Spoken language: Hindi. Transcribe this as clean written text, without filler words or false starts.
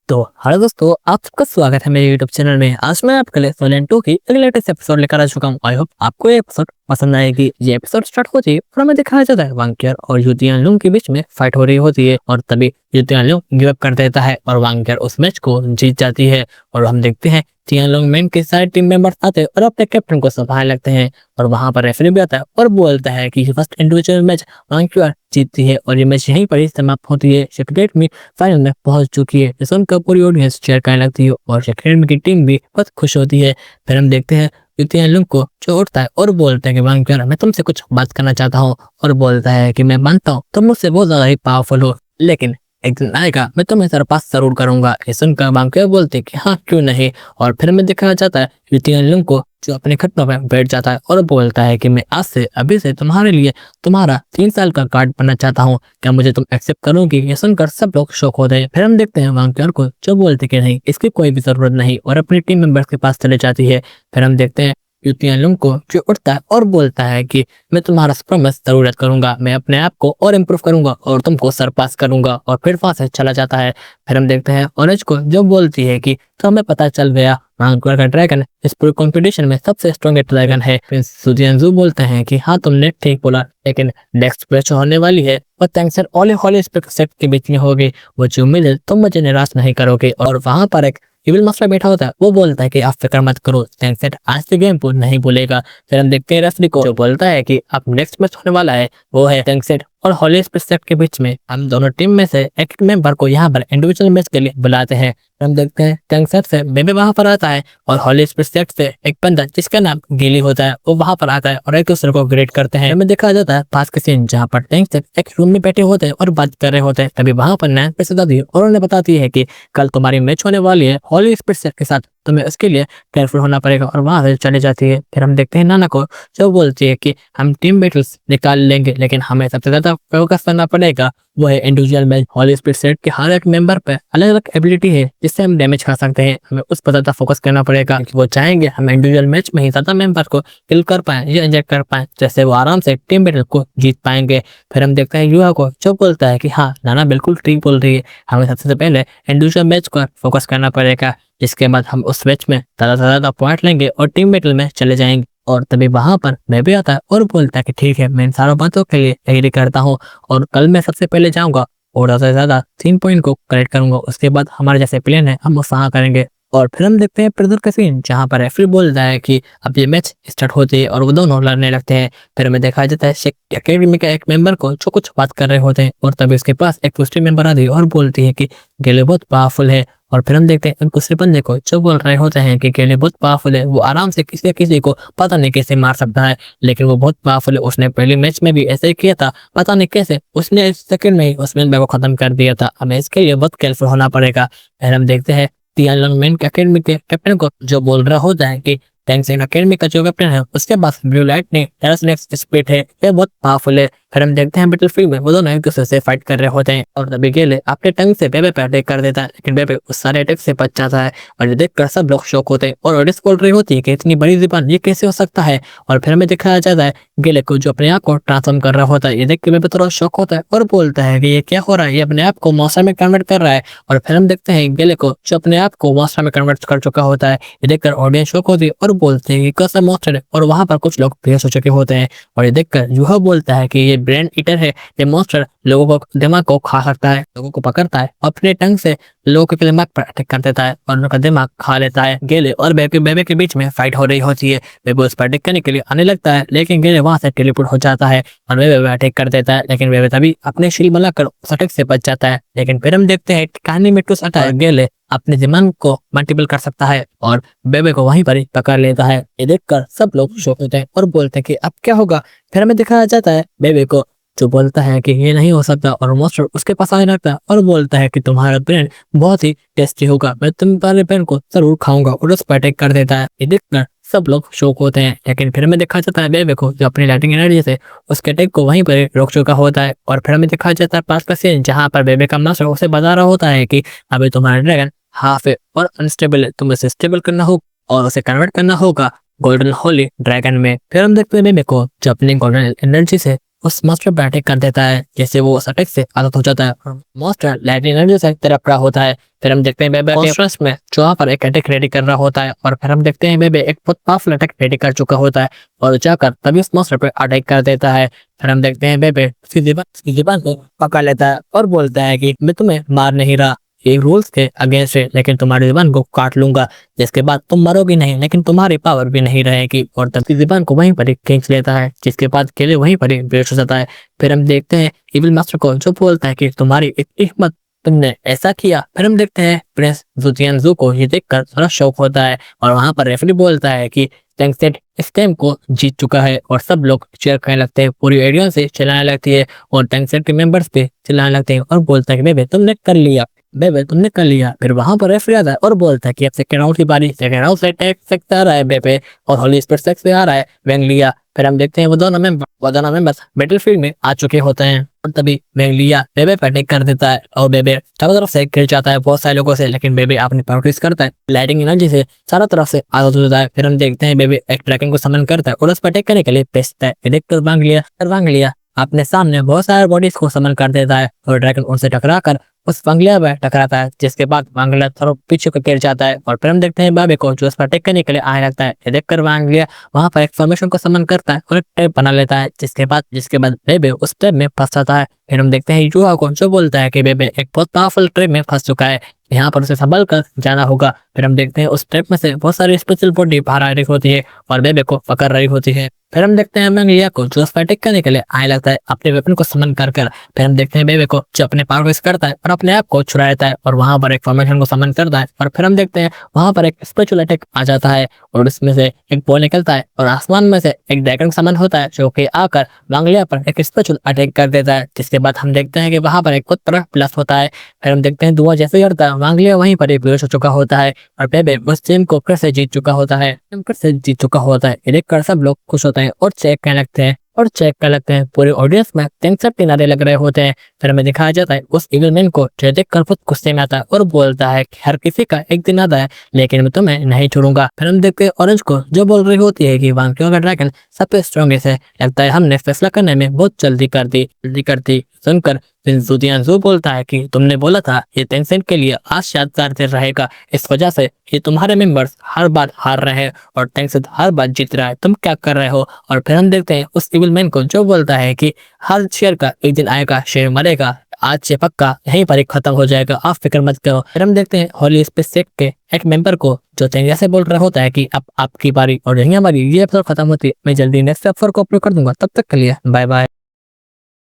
तो हेलो दोस्तों, आप सबका स्वागत है मेरे यूट्यूब चैनल में। आज मैं आपके लिए सोलन 2 की एक लेटेस्ट एपिसोड लेकर आ चुका हूँ। आई होप आपको ये एपिसोड पसंद आएगी। ये एपिसोड स्टार्ट होती है और हमें दिखाया जाता है वांग्यार और यू तियानलुंग के बीच में फाइट हो रही होती है और तभी यू तियानलुंग गिव अप कर देता है और वांग्यार उस मैच को जीत जाती है। और हम देखते हैं तियानलुंग मैन के सारे टीम मेंबर्स आते हैं और अपने कैप्टन को संभालने लगते हैं और वहां पर रेफरी भी आता है और बोलता है कि फर्स्ट इंडिविजुअल मैच वांग्यार जीतती है और ये मैच यहीं पर ही समाप्त होती है। सेक्रेट में फाइनल में पहुंच चुकी है, जिससे उनका पूरी ऑडियंस चेयर करने लगती है और सेक्रेट की टीम भी बहुत खुश होती है। फिर हम देखते हैं यू तियानलुंग को जो उठता है और बोलता है कि वांग्यार, मैं तुमसे कुछ बात करना चाहता हूँ। और बोलता है कि मैं मानता हूँ तुम मुझसे बहुत ज्यादा ही पावरफुल हो, लेकिन एक दिन आएगा मैं तुम्हें सरपास जरूर करूंगा। ये सुनकर वांग्यार बोलते कि हाँ क्यों नहीं। और फिर में दिखाया जाता है यू तियानलुंग को जो अपने घुटनों पर बैठ जाता है और बोलता है कि मैं आज से अभी से तुम्हारे लिए तुम्हारा 3 साल का कार्ड बनना चाहता हूँ, क्या मुझे तुम एक्सेप्ट करोगी। ये सुनकर सब लोग शौक होते हैं। फिर हम देखते हैं वांग्यार को जो बोलते कि नहीं, इसकी कोई भी जरूरत नहीं और अपनी टीम मेंबर्स के पास चले जाती है। फिर हम देखते हैं यू तियानलुंग को जो उठता है और बोलता है कि मैं तुम्हारा प्रॉमिस जरूरत करूंगा, मैं अपने आप को और इम्प्रूव करूंगा और तुमको सरपास करूंगा। और फिर वहां से चला जाता है। फिर हम देखते हैं ऑरेंज को जो बोलती है कि तो हमें पता चल गया वांग्यार का ड्रैगन इस पूरे कंपटीशन में सबसे स्ट्रॉन्गेस्ट ड्रैगन है। फिर सुजियांजू बोलते हैं कि हाँ तुमने ठीक बोला, लेकिन नेक्स्ट मैच होने वाली है और टेंशन हॉली सेट के बीच में होगी। वो जो उम्मीद है तुम मुझे निराश नहीं करोगे। और वहां पर एक इविल मास्टर बैठा होता है, वो बोलता है कि आप फिक्र मत करो, टेंसेट आज से गेम को नहीं भूलेगा। फिर हम देखते हैं रेफरी को जो बोलता है कि अब नेक्स्ट मैच होने वाला है वो है टेंसेट और हॉली सेट के बीच में। हम दोनों टीम में से एक मेंबर को यहाँ पर इंडिविजुअल मैच के लिए बुलाते हैं। हम देखते हैं टेंसेट से बेबे वहां पर आता है और हॉली सेट से एक बंदा जिसका नाम गिली होता है वो वहां पर आता है और एक दूसरे को ग्रेट करते हैं। हमें देखा जाता है पास के सीन जहाँ पर टेंसेट एक रूम में बैठे होते हैं और बात कर रहे होते हैं। तभी वहां पर नैन पैसे दादी और उन्हें बताती है कि कल तुम्हारी मैच होने वाली है हॉली सेट के साथ, तुम्हें उसके लिए केयरफुल होना पड़ेगा और वहां से चली जाती है। फिर हम देखते हैं नाना को जो बोलती है कि हम टीम बैटल्स निकाल लेंगे, लेकिन हमें सबसे ज्यादा फोकस करना पड़ेगा वो है इंडिविजुअल मैच। हॉली सेट के हर एक मेंबर पे अलग अलग एबिलिटी है जिससे हम डैमेज कर सकते हैं, हमें उस पर ज्यादा फोकस करना पड़ेगा क्योंकि वो चाहेंगे हम इंडिविजुअल मैच में ही ज्यादा मेंबर को किल कर पाए या इंजेक्ट कर पाए, जैसे वो आराम से टीम बैटल को जीत पाएंगे। फिर हम देखते हैं युवा को जो बोलता है कि हाँ नाना बिल्कुल ठीक बोल रही है, हमें सबसे पहले इंडिविजुअल मैच पर फोकस करना पड़ेगा, जिसके बाद हम उस मैच में ज्यादा से ज्यादा पॉइंट लेंगे और टीम बैटल में चले जाएंगे। और तभी वहां पर मैं भी आता है और बोलता है कि ठीक है मैं इन सारों बातों के लिए एग्री करता हूँ और कल मैं सबसे पहले जाऊंगा और ज्यादा से ज्यादा 3 पॉइंट को कलेक्ट करूंगा, उसके बाद हमारे जैसे प्लान है हम वहाँ करेंगे। और फिर हम देखते हैं प्रेजर का सीन जहाँ पर रेफरी बोलता है कि अब ये मैच स्टार्ट होती है और वो दोनों लड़ने लगते हैं। फिर हमें देखा जाता है अकेडमी का एक मेंबर को जो कुछ बात कर रहे होते हैं और तभी उसके पास एक दूसरी मेंबर आती है और बोलती है कि गेले बहुत पावरफुल है। और फिर हम देखते हैं उन दूसरे बंदे को जो बोल रहे होते हैं कि गेले बहुत पावरफुल है, वो आराम से किसी किसी को पता नहीं कैसे मार सकता है, लेकिन वो बहुत पावरफुल है, उसने पहले मैच में भी ऐसे ही किया था, पता नहीं कैसे उसने इस सेकंड में ही उस मेंबर को खत्म कर दिया था, हमें इसके लिए बहुत केयरफुल होना पड़ेगा। फिर हम देखते हैं तियानलुंग मैन के अकेडमी के कैप्टन को जो बोल रहा होता है कि टेंसेट अकेडमी का जो कैप्टन है उसके पास ब्लू लाइटनिंग टेरास्नेक्स स्पीड है, ये बहुत पावरफुल है। फिर हम देखते हैं बैटलफील्ड में वो दोनों एक दूसरे से फाइट कर रहे होते हैं और तभी गेले अपने टंग से बेबे पे अटैक कर देता है, लेकिन बेबे उस सारे अटैक से बच जाता है और ये देखकर सब लोग शौक होते हैं और ऑडियंस बोल रही होती है कि इतनी बड़ी जुबान ये कैसे हो सकता है। और फिर हमें दिखाया जाता है गेले को जो अपने आप को ट्रांसफॉर्म कर रहा होता है, ये देख के बेबे थोड़ा शौक होता है और बोलता है कि ये क्या हो रहा है, ये अपने आप को मौसम में कन्वर्ट कर रहा है। और फिर हम देखते हैं गेले को जो अपने आप को मौसम में कन्वर्ट कर चुका होता है, ये देखकर ऑडियंस शौक होती है और बोलते हैं कि कैसा मॉन्स्टर है। और वहां पर कुछ लोग बेहोश हो चुके होते हैं और ये देखकर यूहा बोलता है कि ये ब्रेन ईटर है, ये मॉन्स्टर लोगों को दिमाग को खा सकता है, लोगों को पकड़ता है अपने टंग से लोगों के दिमाग पर अटैक कर देता है और उनका दिमाग खा लेता है। गेले और बेबे के बीच में फाइट हो रही होती है, बेबे उस पर अटैक करने के लिए आने लगता है, लेकिन गेले वहां से टेलीपोर्ट हो जाता है और बेबे अटैक कर देता है, लेकिन बेबे तभी अपने शील बनाकर उस अटैक से बच जाता है। लेकिन फिर हम देखते हैं कहानी में ट्विस्ट आता है, गेले अपने दिमाग को मल्टीपल कर सकता है और बेबे को वहीं पर ही पकड़ लेता है। ये देखकर सब लोग शौक होते हैं और बोलते हैं कि अब क्या होगा। फिर हमें दिखाया जाता है बेबे को जो बोलता है कि ये नहीं हो सकता और मॉन्स्टर उसके पास आने लगता है और बोलता है कि तुम्हारा ब्रेन बहुत ही टेस्टी होगा, मैं तुम्हारे ब्रेन को जरूर खाऊंगा और उस पर अटैक कर देता है। ये देखकर सब लोग शौक होते हैं, लेकिन फिर हमें दिखा जाता है बेबे को जो अपनी लाइटिंग एनर्जी से उसके अटैक को वहीं पर रोक चुका होता है। और फिर हमें दिखा जाता है पास का सीन जहाँ पर बेबे का मास्टर उसे बता रहा होता है कि अभी तुम्हारा ड्रैगन हाफ है और अनस्टेबल है, तुम्हें उसे स्टेबल करना होगा और उसे कन्वर्ट करना होगा गोल्डन होली ड्रैगन में। फिर हम देखते हैं बेबे को जो अपनी गोल्डन एनर्जी से उस मॉन्स्टर पर अटैक कर देता है, जैसे वो उस अटैक से आदत हो जाता है और मॉन्स्टर लाइटनिंग एनर्जी से तड़प रहा होता है। फिर हम देखते हैं बेबे मॉन्स्टर्स में चूहा पर एक अटैक रेडी कर रहा होता है और फिर हम देखते हैं बेबे एक बहुत पावरफुल अटैक रेडी कर चुका होता है और जाकर तभी उस मॉन्स्टर पर अटैक कर देता है। फिर हम देखते हैं बेबे उसकी जुबान को पकड़ लेता है और बोलता है कि मैं तुम्हें मार नहीं रहा, ये रूल्स के अगेंस्ट है, लेकिन तुम्हारी जुबान को काट लूंगा, जिसके बाद तुम मरोगी नहीं लेकिन तुम्हारी पावर भी नहीं रहेगी। और तब की जुबान को वहीं पर ही खींच लेता है, जिसके बाद केले वहीं पर ही बेहोश हो जाता है। फिर हम देखते हैं इविल मास्टर को जो बोलता है कि तुम्हारी इतनी हिम्मत, तुमने ऐसा किया। फिर हम देखते हैं प्रिंस ज़ुतियानज़ू को ये देखकर थोड़ा शौक होता है और वहां पर रेफरी बोलता है कि टेंसेंट इस गेम को जीत चुका है और सब लोग चीयर करने लगते हैं, पूरी ऑडियंस से चिल्लाने लगती है और टेंसेंट के मेंबर्स पे चिल्लाने लगते हैं और बोलता है कि बेबे तुमने कर लिया, बेबे तुमने कर लिया। फिर वहां पर रेफरी आता है और बोलता है कि अब सेकंड राउंड की बारी, सेकंड राउंड से अटैक सकता आ रहा है बेबे और होली स्पिरिट से आ रहा है वेंगलिया। फिर हम देखते हैं वो दोनों मेंबर्स बैटलफील्ड में आ चुके होते हैं और तभी वेंगलिया बेबे पर अटैक कर देता है और बेबे चारों तरफ से गिर जाता है बहुत सारे लोगों से, लेकिन बेबे अपनी प्रैक्टिस करता है, लाइटिंग एनर्जी से चारों तरफ से आजाद हो जाता है। फिर हम देखते हैं बेबे एक ड्रैगन को समन करता है और उस पर अटैक करने के लिए भेजता है। देखकर वांगलिया अपने सामने बहुत सारे बॉडीज को समन कर देता है और ड्रैगन उनसे टकरा कर उस वांगलिया पर टकराता है, जिसके बाद वांगलिया थोड़ा पीछे को गिर जाता है और फिर हम देखते हैं बेबे को जो उस पर अटैक करने के लिए आने लगता है। देखकर वांगलिया वहां पर एक फॉर्मेशन को समन करता है और एक ट्रैप बना लेता है, जिसके बाद बेबे उस ट्रैप में फंस जाता है। फिर हम देखते हैं चूहा को जो बोलता है कि बेबे एक बहुत पावरफुल ट्रैप में फंस चुका है, यहाँ पर उसे संभल कर जाना होगा। फिर हम देखते हैं उस ट्रैप में से बहुत सारी स्पेशल बॉडी बाहर आ रही होती है और बेबे को पकड़ रही होती है। फिर हम देखते हैं वांगलिया को जो उस पर अटैक करने के लिए आने लगता है अपने वेपन को समन कर। फिर हम देखते हैं बेबे को जो अपने पावर यूज करता है और अपने आप को छुड़ा लेता है और वहां पर एक फॉर्मेशन को समन करता है और फिर हम देखते हैं वहां पर एक स्पिरिचुअल अटैक आ जाता है और उसमें से एक बॉल निकलता है और आसमान में से एक ड्रैगन समन होता है जो कि आकर वांगलिया पर एक स्पिरिचुअल अटैक कर देता है, जिसके बाद हम देखते हैं कि वहां पर एक बहुत बड़ा प्लस होता है। फिर हम देखते हैं धुआं जैसे ही उड़ता है वांगलिया वहीं पर एक बेहोश हो चुका होता है और बेबे उस गेम को फिर से जीत चुका होता है। ये देखकर सब लोग खुश होते हैं और चेक करने लगते हैं पूरे ऑडियंस में टेंशन के नारे लग रहे होते हैं। फिर हमें दिखाया जाता है उस इविल मैन को जो देखकर बहुत गुस्से में आता है और बोलता है कि हर किसी का एक दिन आता है लेकिन मैं तुम्हें नहीं छोड़ूंगा। फिर हम देखते हैं ऑरेंज को जो बोल रही होती है कि वांगलिया का ड्रैगन सबसे स्ट्रॉन्गेस्ट है, लगता है हमने फैसला करने में बहुत जल्दी कर दी। सुनकर ज़ुतियानज़ू बोलता है कि तुमने बोला था ये टेंसेंट के लिए आज यादगार दिन रहेगा, इस वजह से ये तुम्हारे मेंबर्स हर बार हार रहे हैं और टेंसेंट हर बार जीत रहा है, तुम क्या कर रहे हो। और फिर हम देखते हैं उस इविल मैन को जो बोलता है कि हर शेर का एक दिन आएगा, शेर मरेगा, आज से पक्का यहीं पर ही खत्म हो जाएगा, आप फिक्र मत करो। फिर हम देखते हैं होली स्पेस सेक्ट के एक मेंबर को जो तेंजिया से बोल रहा होता है कि अब आपकी बारी और यहीं हमारी ये एपिसोड खत्म होती है, मैं जल्दी नेक्स्ट एपिसोड को अपलोड कर दूंगा, तब तक के लिए बाय बाय।